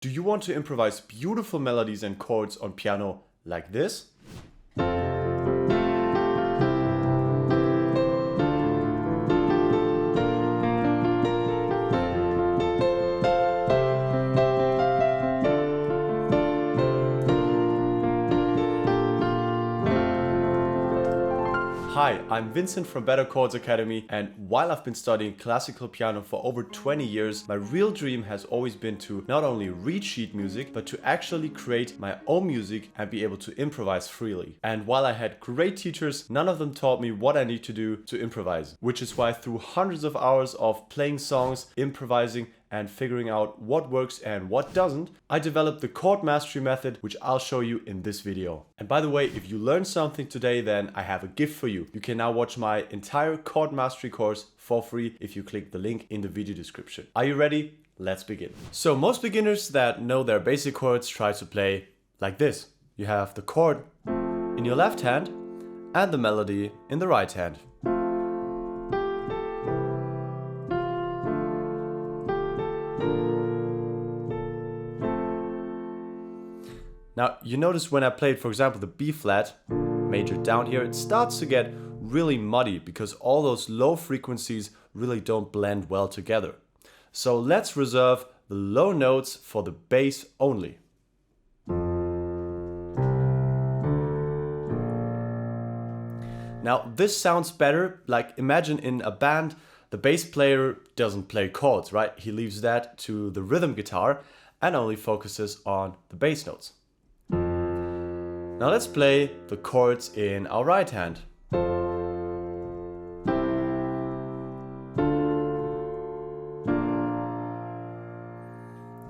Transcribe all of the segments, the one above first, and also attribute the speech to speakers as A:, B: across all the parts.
A: Do you want to improvise beautiful melodies and chords on piano like this? Hi, I'm Vincent from Better Chords Academy, and while I've been studying classical piano for over 20 years, my real dream has always been to not only read sheet music, but to actually create my own music and be able to improvise freely. And while I had great teachers, none of them taught me what I need to do to improvise, which is why through hundreds of hours of playing songs, improvising, and figuring out what works and what doesn't, I developed the chord mastery method, which I'll show you in this video. And by the way, if you learned something today, then I have a gift for you. You can now watch my entire chord mastery course for free if you click the link in the video description. Are you ready? Let's begin. So most beginners that know their basic chords try to play like this. You have the chord in your left hand and the melody in the right hand. Now, you notice when I played, for example, the B flat major down here, it starts to get really muddy because all those low frequencies really don't blend well together. So let's reserve the low notes for the bass only. Now, this sounds better. Like, imagine in a band, the bass player doesn't play chords, right? He leaves that to the rhythm guitar and only focuses on the bass notes. Now let's play the chords in our right hand.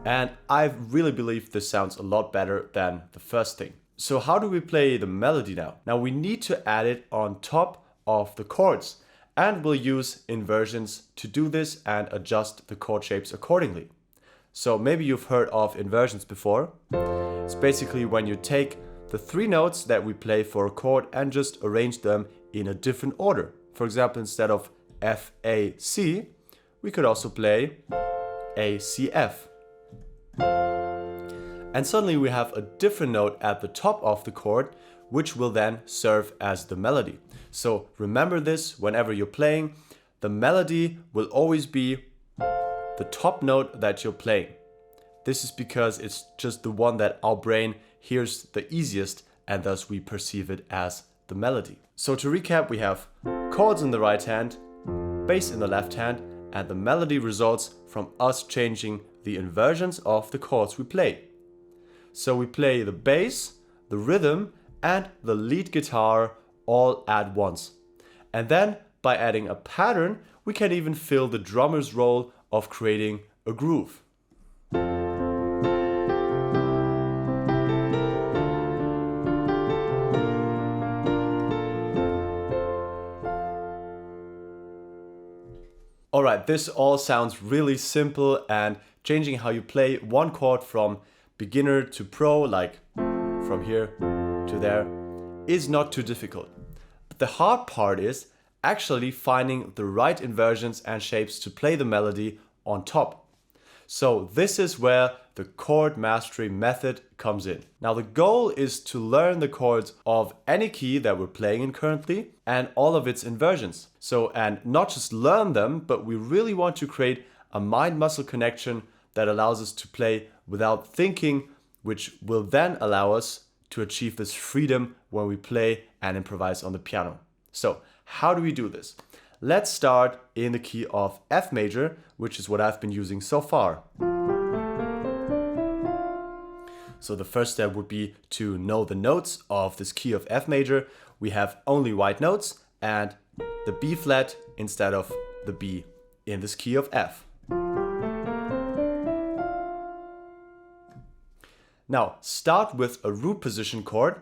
A: And I really believe this sounds a lot better than the first thing. So how do we play the melody now? Now we need to add it on top of the chords, and we'll use inversions to do this and adjust the chord shapes accordingly. So maybe you've heard of inversions before. It's basically when you take the three notes that we play for a chord and just arrange them in a different order. For example, instead of F, A, C, we could also play A, C, F. And suddenly we have a different note at the top of the chord, which will then serve as the melody. So remember this whenever you're playing. The melody will always be the top note that you're playing. This is because it's just the one that our brain hears the easiest, and thus we perceive it as the melody. So to recap, we have chords in the right hand, bass in the left hand, and the melody results from us changing the inversions of the chords we play. So we play the bass, the rhythm, and the lead guitar all at once. And then by adding a pattern, we can even fill the drummer's role of creating a groove. Alright, this all sounds really simple, and changing how you play one chord from beginner to pro, like from here to there, is not too difficult. But the hard part is actually finding the right inversions and shapes to play the melody on top. So this is where the chord mastery method comes in. Now the goal is to learn the chords of any key that we're playing in currently and all of its inversions. So, and not just learn them, but we really want to create a mind-muscle connection that allows us to play without thinking, which will then allow us to achieve this freedom when we play and improvise on the piano. So how do we do this? Let's start in the key of F major, which is what I've been using so far. So the first step would be to know the notes of this key of F major. We have only white notes and the B flat instead of the B in this key of F. Now start with a root position chord,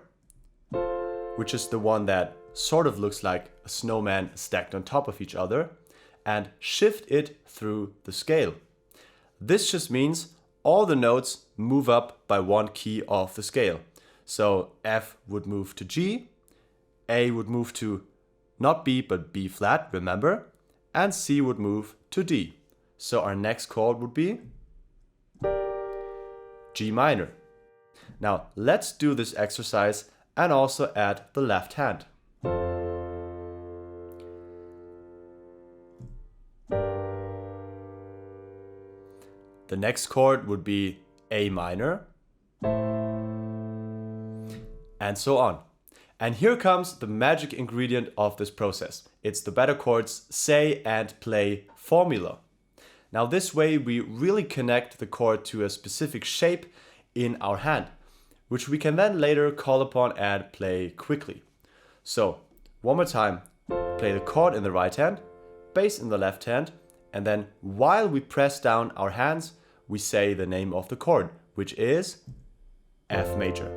A: which is the one that sort of looks like a snowman stacked on top of each other, and shift it through the scale. This just means all the notes move up by one key of the scale. So F would move to G, A would move to not B but B flat, remember, and C would move to D. So our next chord would be G minor. Now let's do this exercise and also add the left hand. The next chord would be A minor, and so on. And here comes the magic ingredient of this process. It's the better chords say and play formula. Now this way we really connect the chord to a specific shape in our hand, which we can then later call upon and play quickly. So one more time, play the chord in the right hand, bass in the left hand, and then while we press down our hands, we say the name of the chord, which is F major.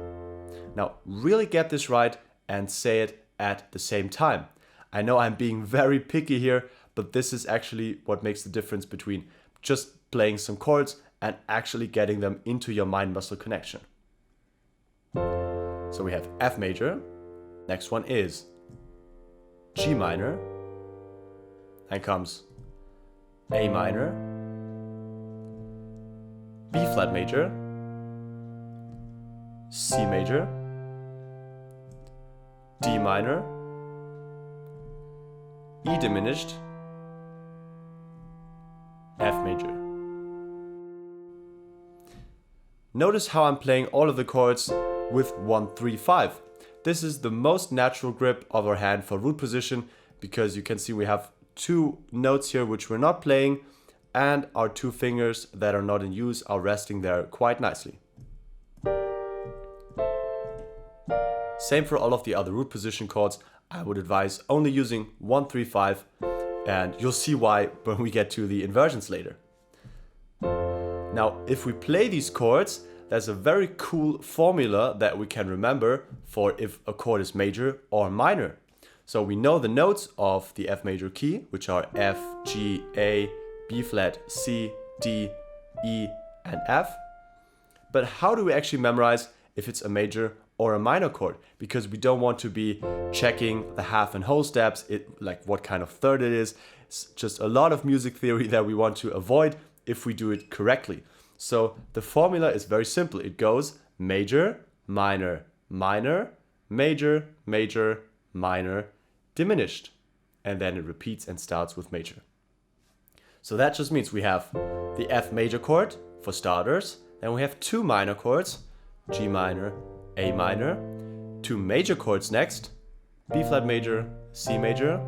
A: Now really get this right and say it at the same time. I know I'm being very picky here, but this is actually what makes the difference between just playing some chords and actually getting them into your mind muscle connection. So we have F major, next one is G minor, then comes A minor, B flat major, C major, D minor, E diminished, F major. Notice how I'm playing all of the chords with 1, 3, 5. This is the most natural grip of our hand for root position because you can see we have 2 notes here which we're not playing, and our 2 fingers that are not in use are resting there quite nicely. Same for all of the other root position chords. I would advise only using 1, 3, 5, and you'll see why when we get to the inversions later. Now, if we play these chords, there's a very cool formula that we can remember for if a chord is major or minor. So we know the notes of the F major key, which are F, G, A, B flat, C, D, E, and F. But how do we actually memorize if it's a major or a minor chord? Because we don't want to be checking the half and whole steps, like what kind of third it is. It's just a lot of music theory that we want to avoid if we do it correctly. So the formula is very simple. It goes major, minor, minor, major, major, minor, diminished. And then it repeats and starts with major. So that just means we have the F major chord for starters. Then we have 2 minor chords, G minor, A minor, 2 major chords next, B flat major, C major,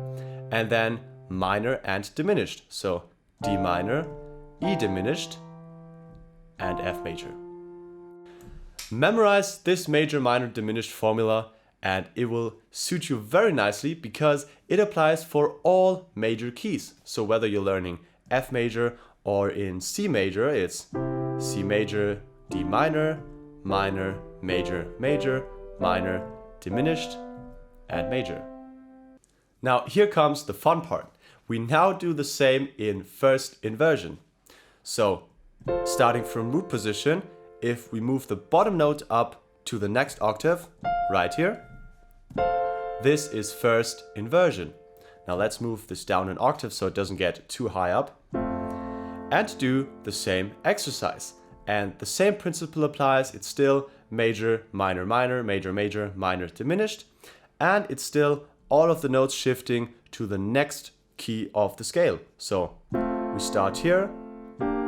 A: and then minor and diminished. So D minor, E diminished, and F major. Memorize this major, minor, diminished formula and it will suit you very nicely because it applies for all major keys. So whether you're learning F major or in C major, it's C major, D minor, minor, major, major, minor, diminished, and major. Now here comes the fun part. We now do the same in first inversion. So starting from root position, if we move the bottom note up to the next octave, right here, this is first inversion. Now let's move this down an octave so it doesn't get too high up, and do the same exercise. And the same principle applies. It's still major, minor, minor, major, major, minor, diminished, and it's still all of the notes shifting to the next key of the scale. So we start here,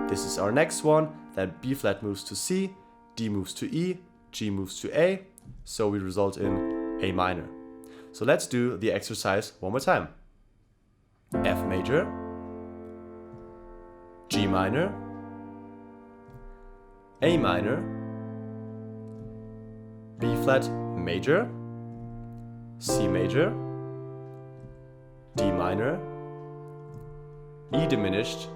A: this is our next one, then B flat moves to C, D moves to E, G moves to A, so we result in A minor. So let's do the exercise one more time. F major, G minor, A minor, B flat major, C major, D minor, E diminished,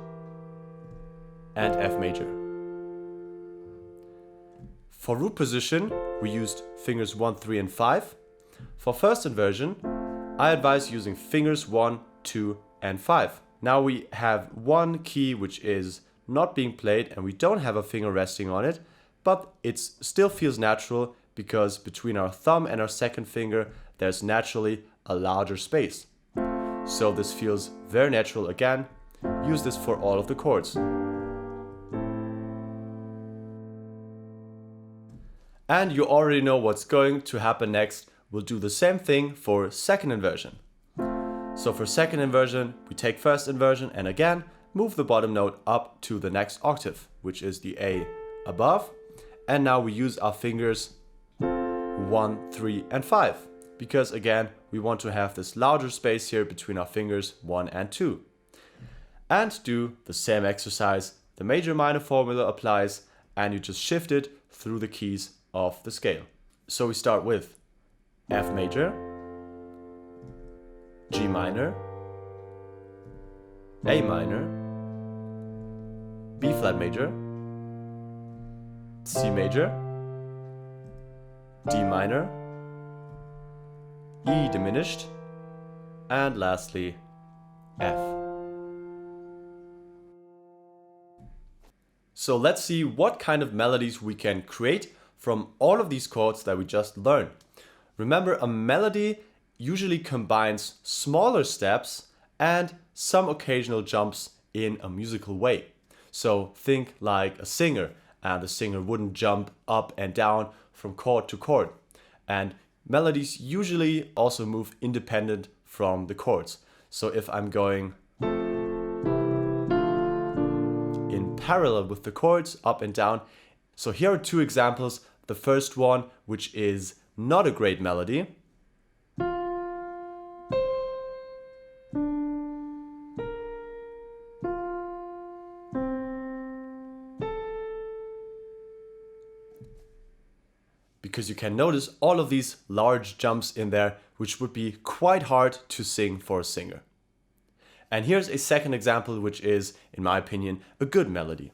A: and F major. For root position, we used fingers 1, 3, and 5. For first inversion, I advise using fingers 1, 2, and 5. Now we have one key which is not being played and we don't have a finger resting on it, but it still feels natural because between our thumb and our second finger there's naturally a larger space. So this feels very natural again. Use this for all of the chords. And you already know what's going to happen next. We'll do the same thing for second inversion. So for second inversion, we take first inversion and again move the bottom note up to the next octave, which is the A above. And now we use our fingers 1, 3, and 5, because again, we want to have this larger space here between our fingers 1 and 2. And do the same exercise. The major minor formula applies and you just shift it through the keys of the scale. So we start with F major, G minor, A minor, B flat major, C major, D minor, E diminished, and lastly F. So let's see what kind of melodies we can create from all of these chords that we just learned. Remember, a melody usually combines smaller steps and some occasional jumps in a musical way. So think like a singer, and the singer wouldn't jump up and down from chord to chord. And melodies usually also move independent from the chords. So if I'm going in parallel with the chords, up and down. So here are two examples. The first one, which is not a great melody. Because you can notice all of these large jumps in there, which would be quite hard to sing for a singer. And here's a second example, which is, in my opinion, a good melody.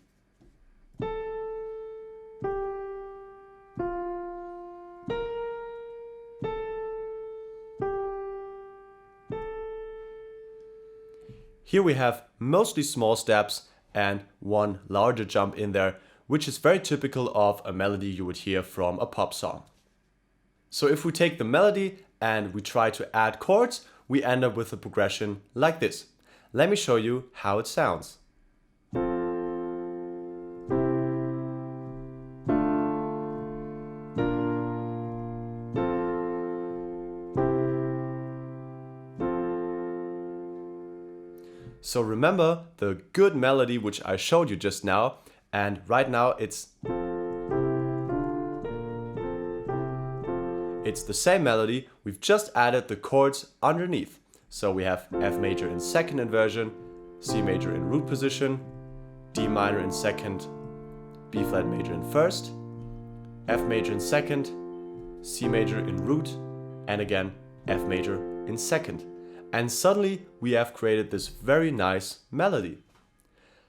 A: Here we have mostly small steps and one larger jump in there, which is very typical of a melody you would hear from a pop song. So if we take the melody and we try to add chords, we end up with a progression like this. Let me show you how it sounds. So remember the good melody which I showed you just now, and right now it's the same melody, we've just added the chords underneath. So we have F major in second inversion, C major in root position, D minor in second, B flat major in first, F major in second, C major in root, and again F major in second. And suddenly we have created this very nice melody.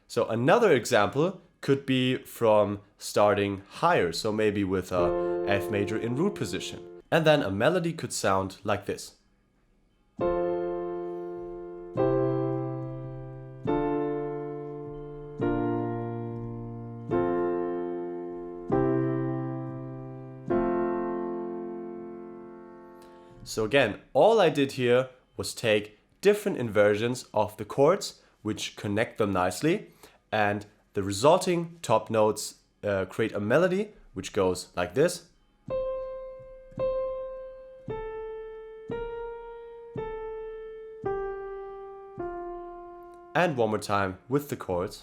A: So another example could be from starting higher, so maybe with a F major in root position. And then a melody could sound like this. So again, all I did here was take different inversions of the chords, which connect them nicely, and the resulting top notes create a melody which goes like this. And one more time with the chords.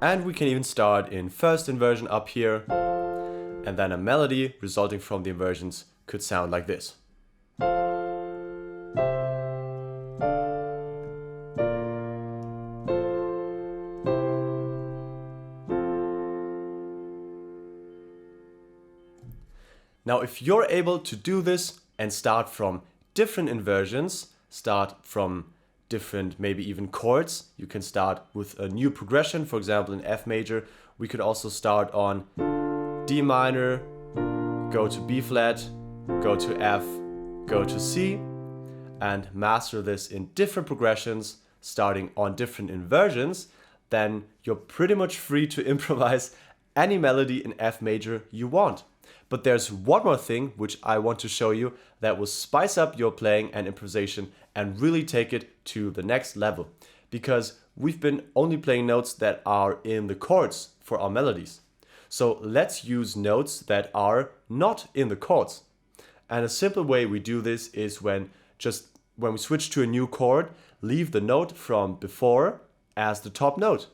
A: And we can even start in first inversion up here, and then a melody resulting from the inversions could sound like this. Now, if you're able to do this and start from different inversions, start from different, maybe even chords, you can start with a new progression. For example, in F major, we could also start on D minor, go to B flat, go to F, go to C, and master this in different progressions, starting on different inversions. Then you're pretty much free to improvise any melody in F major you want. But there's one more thing which I want to show you that will spice up your playing and improvisation and really take it to the next level. Because we've been only playing notes that are in the chords for our melodies. So let's use notes that are not in the chords. And a simple way we do this is when we switch to a new chord, leave the note from before as the top note.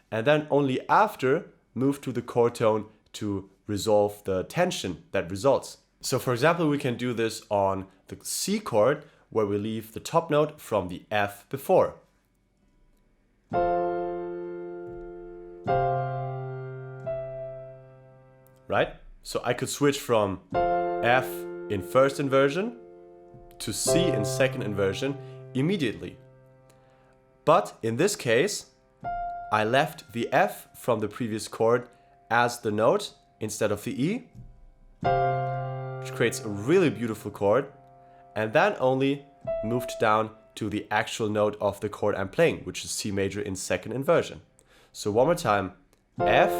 A: And then only after move to the chord tone to resolve the tension that results. So for example, we can do this on the C chord where we leave the top note from the F before. Right? So I could switch from F in first inversion to C in second inversion immediately. But in this case, I left the F from the previous chord as the note instead of the E, which creates a really beautiful chord, and then only moved down to the actual note of the chord I'm playing, which is C major in second inversion. So one more time, F,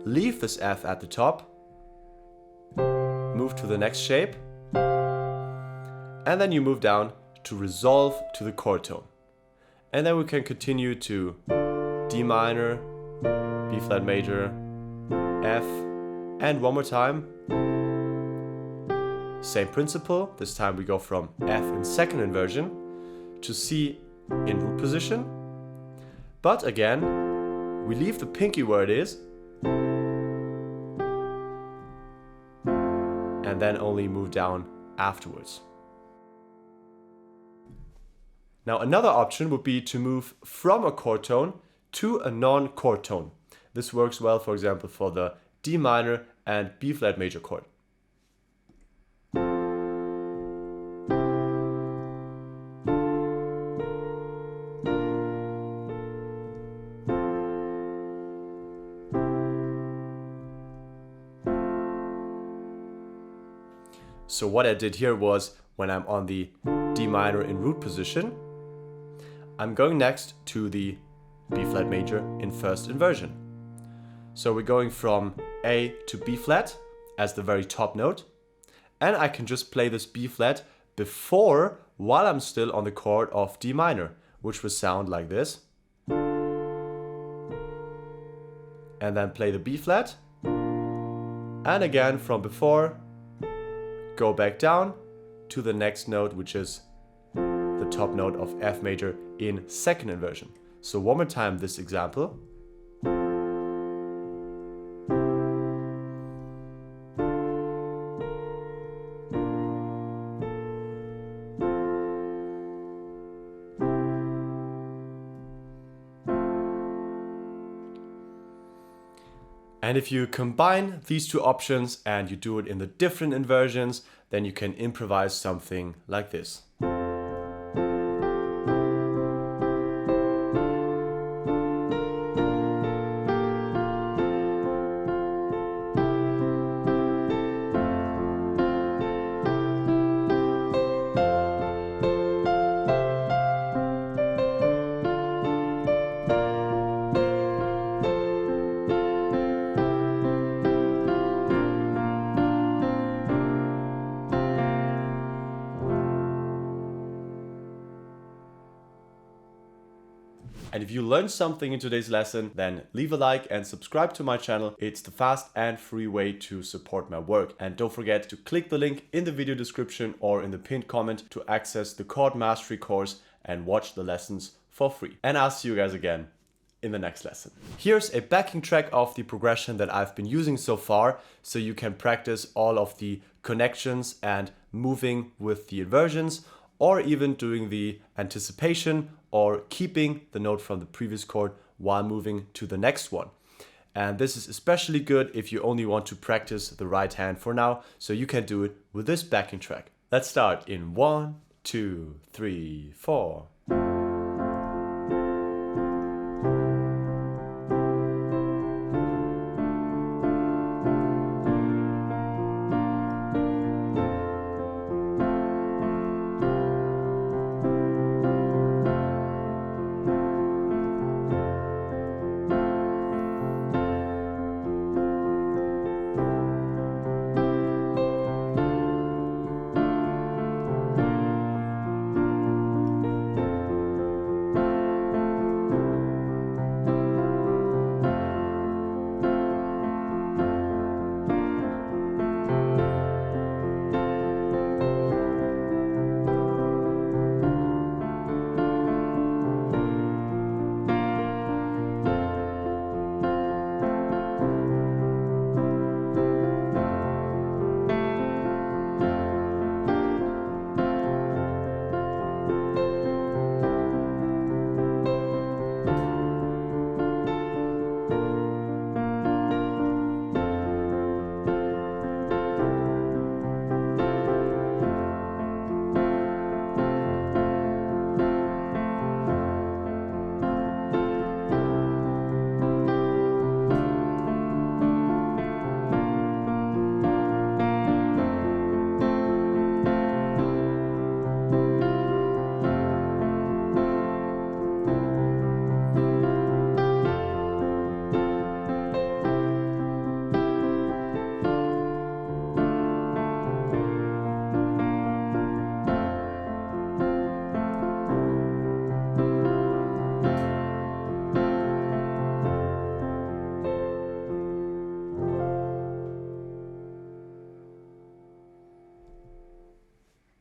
A: leave this F at the top, move to the next shape, and then you move down to resolve to the chord tone. And then we can continue to D minor, B flat major, F, and one more time. Same principle, this time we go from F in second inversion to C in root position. But again, we leave the pinky where it is, and then only move down afterwards. Now another option would be to move from a chord tone to a non-chord tone. This works well, for example, for the D minor and B flat major chord. So what I did here was, when I'm on the D minor in root position, I'm going next to the B flat major in first inversion. So we're going from A to B flat as the very top note, and I can just play this B flat before while I'm still on the chord of D minor, which will sound like this. And then play the B flat, and again from before, go back down to the next note, which is the top note of F major in second inversion. So one more time this example. And if you combine these two options and you do it in the different inversions, then you can improvise something like this. And if you learned something in today's lesson, then leave a like and subscribe to my channel. It's the fast and free way to support my work. And don't forget to click the link in the video description or in the pinned comment to access the chord mastery course and watch the lessons for free. And I'll see you guys again in the next lesson. Here's a backing track of the progression that I've been using so far, so you can practice all of the connections and moving with the inversions, or even doing the anticipation or keeping the note from the previous chord while moving to the next one. And this is especially good if you only want to practice the right hand for now, so you can do it with this backing track. Let's start in 1, 2, 3, 4.